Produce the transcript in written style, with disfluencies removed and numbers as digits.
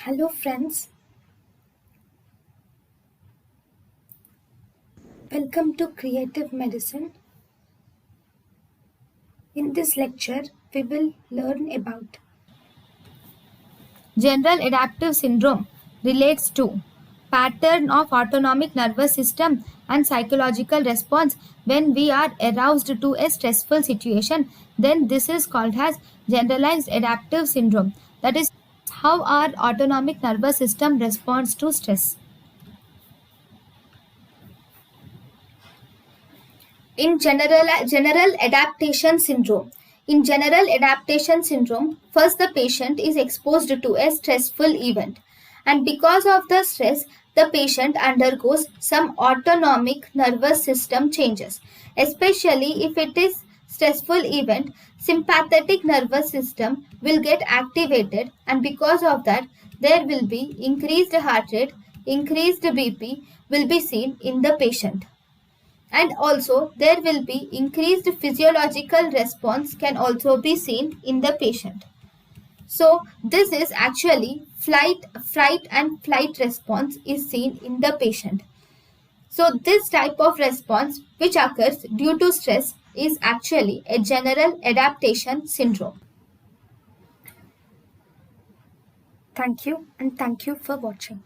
Hello friends, welcome to Creative Medicine. In this lecture, we will learn about General adaptive syndrome relates to pattern of autonomic nervous system and psychological response when we are aroused to a stressful situation. Then this is called as generalized adaptive syndrome. That is how our autonomic nervous system responds to stress. in general adaptation syndrome. In general adaptation syndrome, first the patient is exposed to a stressful event, and because of the stress, the patient undergoes some autonomic nervous system changes. Especially if it is stressful event, sympathetic nervous system will get activated, and because of that, there will be increased heart rate, increased BP will be seen in the patient, and also there will be increased physiological response can also be seen in the patient. So this is actually fright and flight response is seen in the patient. So this type of response which occurs due to stress is actually a general adaptation syndrome. Thank you, and thank you for watching.